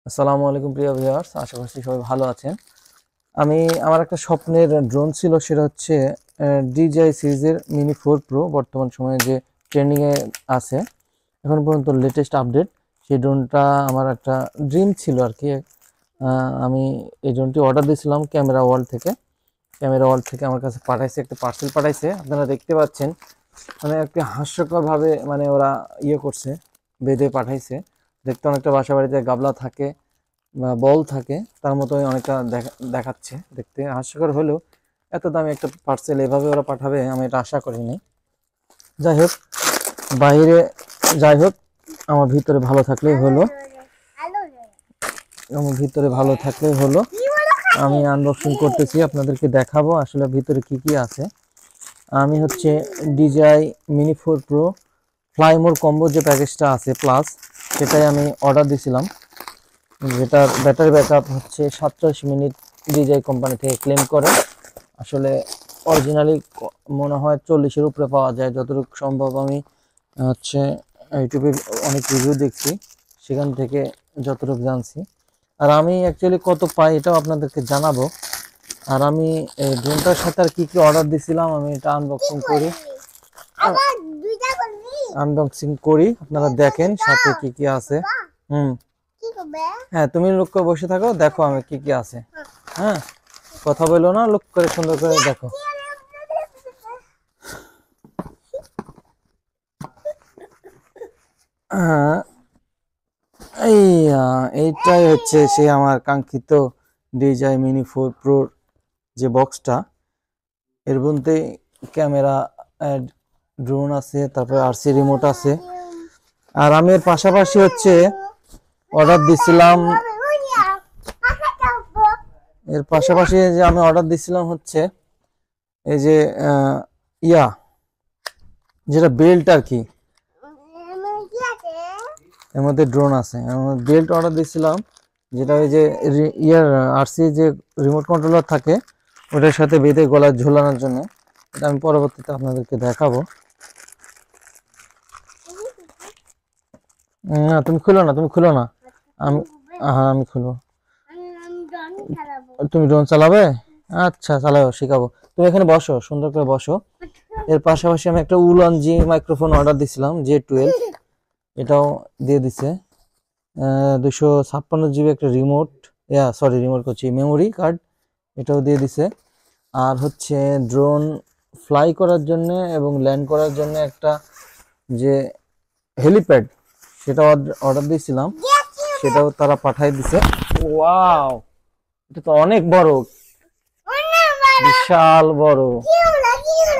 আসসালামু আলাইকুম প্রিয় ভিউয়ার্স, আশা করছি সবাই ভালো আছেন। আমি আমার একটা স্বপ্নের ড্রোন ছিল, সেটা হচ্ছে DJI সিরিজের মিনি 4 প্রো। বর্তমান সময়ে যে ট্রেন্ডিং এ আছে, এখন পর্যন্ত লেটেস্ট আপডেট, সেই ড্রোনটা আমার একটা ড্রিম ছিল আর কি। আমি এই ড্রোনটি অর্ডার দিয়েছিলাম ক্যামেরা ওয়ার্ল্ড থেকে আমার কাছে পাঠাইছে, একটা পার্সেল পাঠাইছে। আপনারা দেখতে পাচ্ছেন, মানে একটি হাস্যকর ভাবে মানে ওরা করছে, বেঁধে পাঠাইছে। দেখতে অনেকটা বাসা বাড়িতে গাবলা থাকে বা বল থাকে, তার মতোই অনেকটা দেখাচ্ছে। দেখতে হাস্যকর হলেও এত দামি একটা পার্সেল এভাবে ওরা পাঠাবে আমি এটা আশা করিনি। যাই হোক, বাইরে যাই হোক, আমার ভিতরে ভালো থাকলেই হলো। আমি আনবক্সিং করতেছি, আপনাদেরকে দেখাবো আসলে ভিতরে কি কি আছে। আমি হচ্ছে DJI mini 4 pro Fly More combo যে প্যাকেজটা আছে প্লাস, সেটাই আমি অর্ডার দিয়েছিলাম। যেটার ব্যাটারি ব্যাকআপ হচ্ছে 47 মিনিট DJI কোম্পানি থেকে ক্লেম করে। আসলে অরিজিনালি মনে হয় 40-এর উপরে পাওয়া যায়, যতটুকু সম্ভব। আমি হচ্ছে ইউটিউবে অনেক রিভিউ দেখছি, সেখান থেকে যতটুকু জানছি। আর আমি অ্যাকচুয়ালি কত পাই এটাও আপনাদেরকে জানাবো। আর আমি এই ড্রোনটার সাথে আর কি কি অর্ডার দিয়েছিলাম আমি এটা আনবক্সিং করি, আপনারা দেখেন সাথে কি কি আছে। হ্যাঁ, তুমি লোক করে বসে থাকো, দেখো আমি কি কি আছে। হ্যাঁ, কথা বলো না, লোক করে সুন্দর করে দেখো। হ্যাঁ, এইটাই হচ্ছে সে আমার কাঙ্ক্ষিত DJI মিনি 4 প্রোর যে বক্সটা। এর মধ্যে ক্যামেরা, ড্রোন আছে, তারপরে RC রিমোট আছে। আর আমি এর পাশাপাশি হচ্ছে অর্ডার দিছিলাম, হচ্ছে এই যে যেটা বেল্ট আর কি, এর মধ্যে ড্রোন আছে। বেল্ট অর্ডার দিছিলাম, যেটা ওই যে RC যে রিমোট কন্ট্রোলার থাকে ওটার সাথে বেঁধে গলায় ঝোলানোর জন্য। এটা আমি পরবর্তীতে আপনাদেরকে দেখাবো। না, তুমি খুলো না। আমি হ্যাঁ, আমি খুলবো। তুমি ড্রোন চালাবে? আচ্ছা, চালাও, শিখাবো। তুমি এখানে বসো, সুন্দর করে বসো। এর পাশাপাশি আমি একটা উলান জি মাইক্রোফোন অর্ডার দিছিলাম, J12, এটাও দিয়ে দিছে। 256 GB একটা রিমোট করছি, মেমোরি কার্ড, এটাও দিয়ে দিছে। আর হচ্ছে ড্রোন ফ্লাই করার জন্য এবং ল্যান্ড করার জন্য একটা যে হেলিপ্যাড, সেটা অর্ডার দিয়েছিলাম, সেটাও তারা পাঠিয়ে দিছে। ওয়াও, এটা তো অনেক বড়, বিশাল বড়।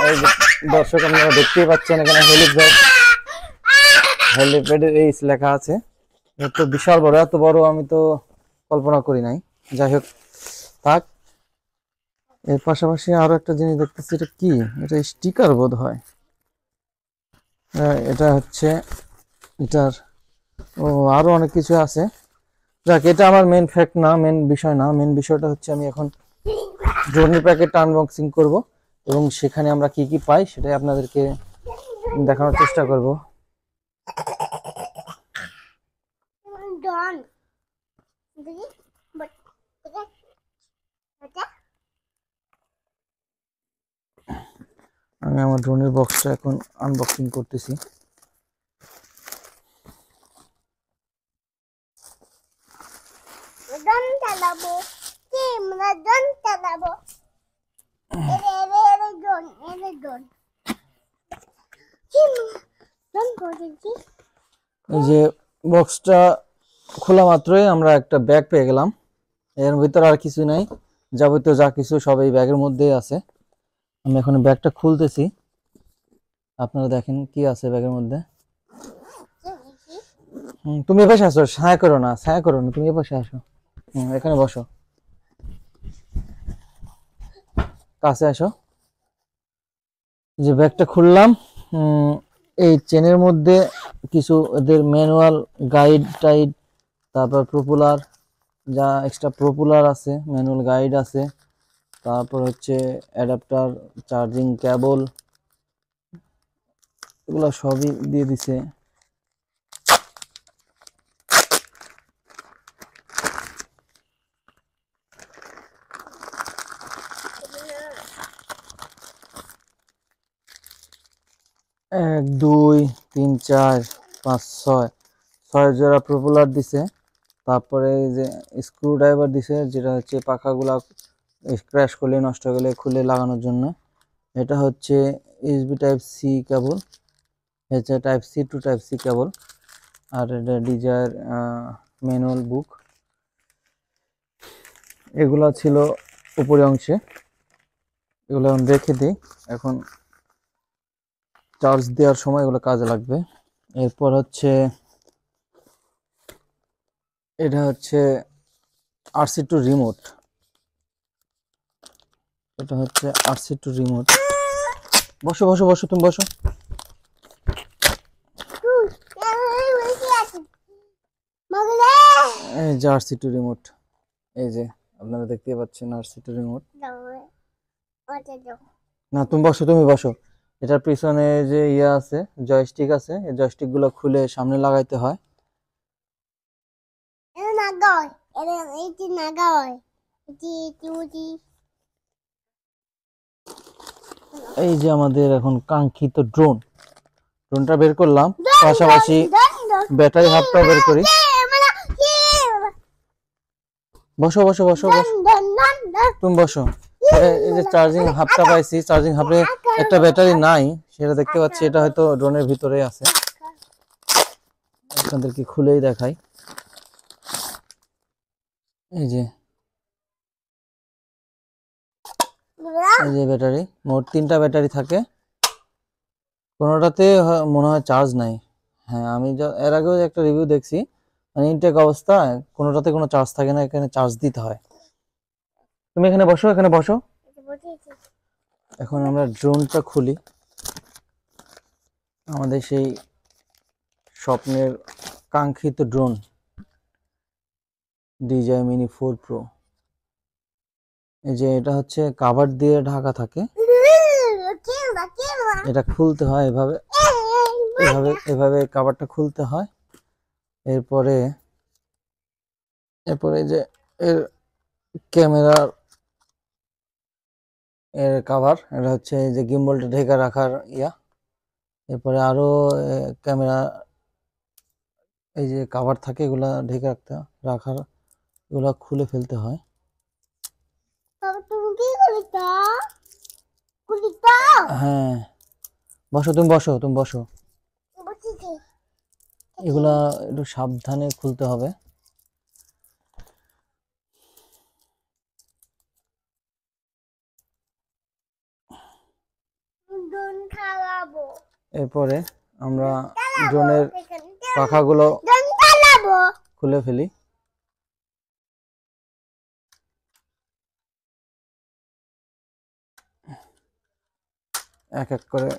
এই যে দর্শক, আপনারা দেখতেই পাচ্ছেন এখানে হেলিপ্যাডের এইচ লেখা আছে। এটা তো বিশাল বড়, এত বড় আমি তো কল্পনা করি নাই। যাই হোক, থাক। এর পাশাপাশি আরো একটা জিনিস দেখতেছি, এটা কি? এটা স্টিকার বোধ হয়। এটা হচ্ছে এটার আরো অনেক কিছু আছে। যাক, এটা আমার মেন ফ্যাক্ট না, মেন বিষয় না। মেন বিষয়টা হচ্ছে আমি এখন ড্রোনের প্যাকেটটা আনবক্সিং করব এবং সেখানে আমরা কি কি পাই সেটাই আপনাদেরকে দেখানোর চেষ্টা করব। আমি আমার ড্রোনের বক্সটা এখন আনবক্সিং করতেছি। এই যে বক্সটা খোলা মাত্রই আমরা একটা ব্যাগ পেয়ে গেলাম। এর ভিতরে আর কিছু নাই, যাবতীয় যা কিছু সব এই ব্যাগের মধ্যেই আছে। আমি এখন ব্যাগটা খুলতেছি, আপনারা দেখেন কি আছে ব্যাগের মধ্যে। তুমি এপাশে আসো, ছায়া করো না, তুমি এপাশে আসো। এখানে বসো, কাছে আসো। যে ব্যাগটা খুললাম, এই চেনের মধ্যে কিছু এদের ম্যানুয়াল গাইড টাইড, তারপর প্রপুলার, যা এক্সট্রা প্রপুলার আছে, ম্যানুয়াল গাইড আছে, তারপর হচ্ছে অ্যাডাপ্টার, চার্জিং কেবল, এগুলো সবই দিয়ে দিছে। 1 2 3 4 5 6 6 জোড়া প্রপেলার দিছে। তারপরে এই যে স্ক্রু ড্রাইভার দিছে, যেটা হচ্ছে পাখাগুলা ক্র্যাশ করলে নষ্ট হয়ে গেলে খুলে লাগানোর জন্য। এটা হচ্ছে ইউএসবি টাইপ সি কেবল, এটা type C to type C cable. আর এটা ডিজায়ার ম্যানুয়াল বুক। এগুলা ছিল উপরে অংশে, এগুলো এখন রেখে দিই, এখন চার্জ দেওয়ার সময় এগুলো কাজে লাগবে। এরপর হচ্ছে এটা হচ্ছে RC2 রিমোট, এটা হচ্ছে RC2 রিমোট। বসো বসো বসো, তুমি বসো। এই যে RC2 রিমোট, এই যে আপনারা দেখতে পাচ্ছেন RC2 রিমোট। না তুমি বসো, তুমি বসো। এটার পিছনে যে ইয়ে আছে, জয়স্টিক আছে, এই জয়স্টিক গুলো খুলে সামনে লাগাইতে হয়। এই যে আমাদের এখন কাঙ্ক্ষিত ড্রোনটা বের করলাম, পাশাপাশি ব্যাটারি হাবটাও বের করি। বসো বসো বসো বসো, তুমি বসো। এই যে চার্জিং হাবটা পাইছি, চার্জিং হাবে একটা ব্যাটারি নাই, সেটা দেখতে পাচ্ছি, এটা হয়তো ড্রোনের ভিতরে আছে। আপনাদেরকে খুলেই দেখাই। এই যে ব্যাটারি, মোট 3টা ব্যাটারি থাকে, কোনোটাতে মনে হয় চার্জ নাই। হ্যাঁ, আমি এর আগেও একটা রিভিউ দেখছি, মানে ইনটেক অবস্থায় কোনোটাতে কোনো চার্জ থাকে না, এখানে চার্জ দিতে হয়। তুমি এখানে বসো, এখানে বসো। এখন আমরা ড্রোনটা খুলি, আমাদের সেই স্বপ্নের কাঙ্ক্ষিত ড্রোন DJI Mini 4 Pro। এই যে এটা হচ্ছে কভার দিয়ে ঢাকা থাকে, এটা খুলতে হয় এভাবে এভাবে এভাবে কভারটা খুলতে হয়। এরপরে যে এর ক্যামেরার কভার, এটা হচ্ছে এই যে গিম্বলটা ঢেকে রাখার ইয়া। এরপরে আরো ক্যামেরা এই যে কভার থাকে, এগুলা ঢেকে রাখার, এগুলা খুলে ফেলতে হয়। হ্যাঁ, বসো তুমি বসো, তুমি বসো। এগুলা একটু সাবধানে খুলতে হবে। এরপরে আমরা ড্রোনের পাখাগুলো খুলে ফেলি। এক এক করে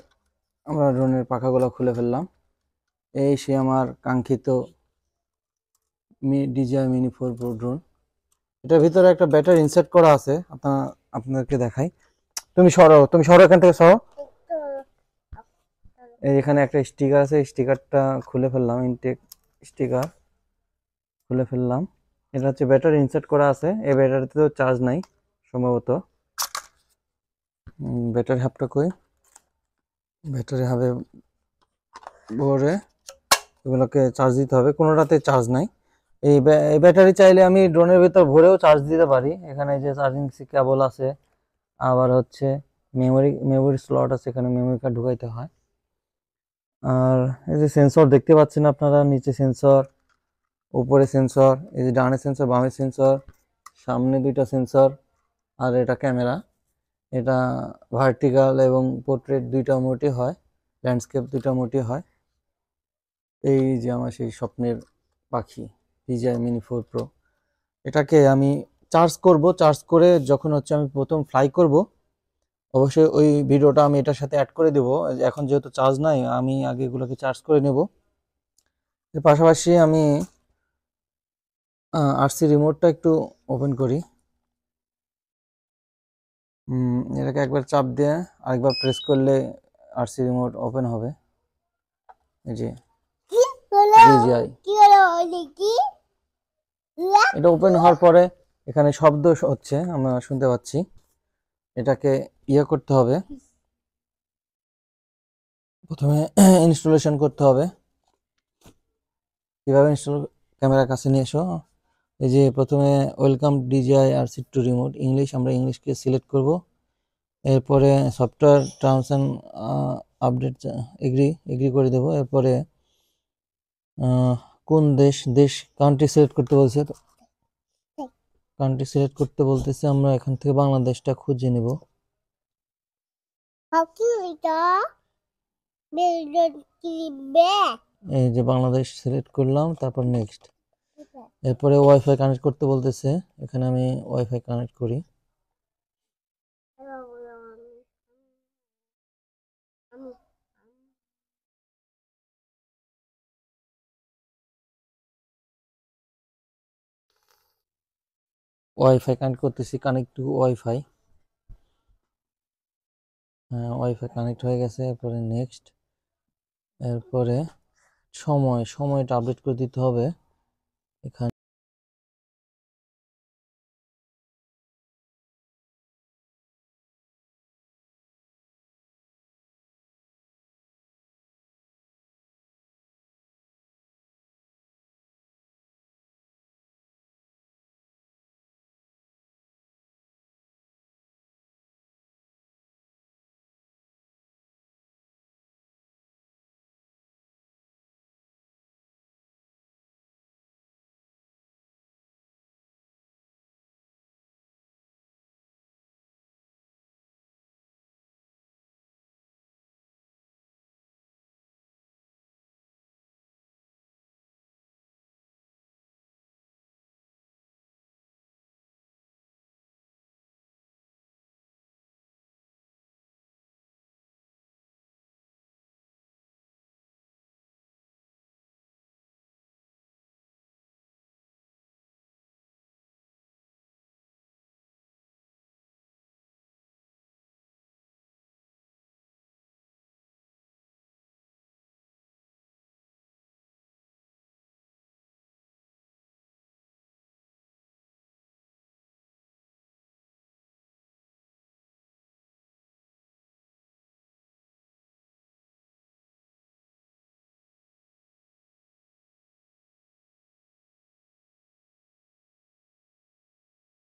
আমরা ড্রোনের পাখাগুলো খুলে ফেললাম। এই সে আমার কাঙ্ক্ষিত DJI Mini 4 Pro ড্রোন। এটার ভিতরে একটা ব্যাটারি ইনসার্ট করা আছে, আপনাদেরকে দেখাই। তুমি সরো, তুমি সরো, এখান থেকে সরো। এখানে একটা স্টিকার আছে, স্টিকারটা খুলে ফেললাম, ইনটেক স্টিকার খুলে ফেললাম। এটা হচ্ছে ব্যাটারি ইনসার্ট করা আছে, এই ব্যাটারিতে তো চার্জ নাই সম্ভবত। ব্যাটারি হাবটা কই, ব্যাটারি হাবে ভরে এগুলোকে চার্জ দিতে হবে, কোনোটাতে চার্জ নাই। এই ব্যাটারি চাইলে আমি ড্রোনের ভিতর ভরেও চার্জ দিতে পারি। এখানে যে চার্জিং কেবল আছে, আবার হচ্ছে মেমোরি স্লট আছে, এখানে মেমোরি কার্ড ঢুকাইতে হয়। আর এই যে সেন্সর দেখতে পাচ্ছেন আপনারা, নিচে সেন্সর, উপরে সেন্সর, এই যে ডানে সেন্সর, বামে সেন্সর, সামনে 2টা সেন্সর। আর এটা ক্যামেরা, এটা ভার্টিক্যাল এবং পোর্ট্রেট 2টা মোডই হয়, ল্যান্ডস্কেপ 2টা মোডই হয়। এই যে আমার সেই স্বপ্নের পাখি DJI Mini 4 Pro। এটাকে আমি চার্জ করব, চার্জ করে যখন হচ্ছে আমি প্রথম ফ্লাই করব, অবশ্যই ওই ভিডিওটা আমি এটার সাথে অ্যাড করে দেব। এখন যেহেতু চার্জ নাই, আমি আগে এগুলোকে চার্জ করে নেব। এর পাশাপাশি আমি RC রিমোটটা একটু ওপেন করি। এটাকে একবার চাপ দিয়ে আরেকবার প্রেস করলে RC রিমোট ওপেন হবে। এই যে DJI, এটা ওপেন হওয়ার পরে এখানে শব্দ হচ্ছে, আমরা শুনতে পাচ্ছি। এটাকে ইয়ে করতে হবে, প্রথমে ইনস্টলেশন করতে হবে। কিভাবে ইনস্টল, ক্যামেরার কাছে নিয়ে এসো। এই যে প্রথমে welcome DGI RC to remote English, আমরা ইংলিশকে সিলেক্ট করব। এরপরে software terms and update agree agree করে দেবো। এরপরে কোন দেশ, কান্ট্রি সিলেক্ট করতে বলছে, কান্ট্রি সিলেক্ট করতে বলতেছে। আমরা এখান থেকে বাংলাদেশটা খুঁজে নেব। এই যে বাংলাদেশ সিলেক্ট করলাম, তারপর নেক্সট। এরপরে ওয়াইফাই কানেক্ট করতে বলতেছে, এখানে আমি ওয়াইফাই কানেক্ট করি। ওয়াইফাই কানেক্ট করতেছি, কানেক্ট টু ওয়াইফাই। হ্যাঁ, ওয়াইফাই কানেক্ট হয়ে গেছে। এরপরে নেক্সট। এরপরে সময়টা আপডেট করে দিতে হবে এখানে।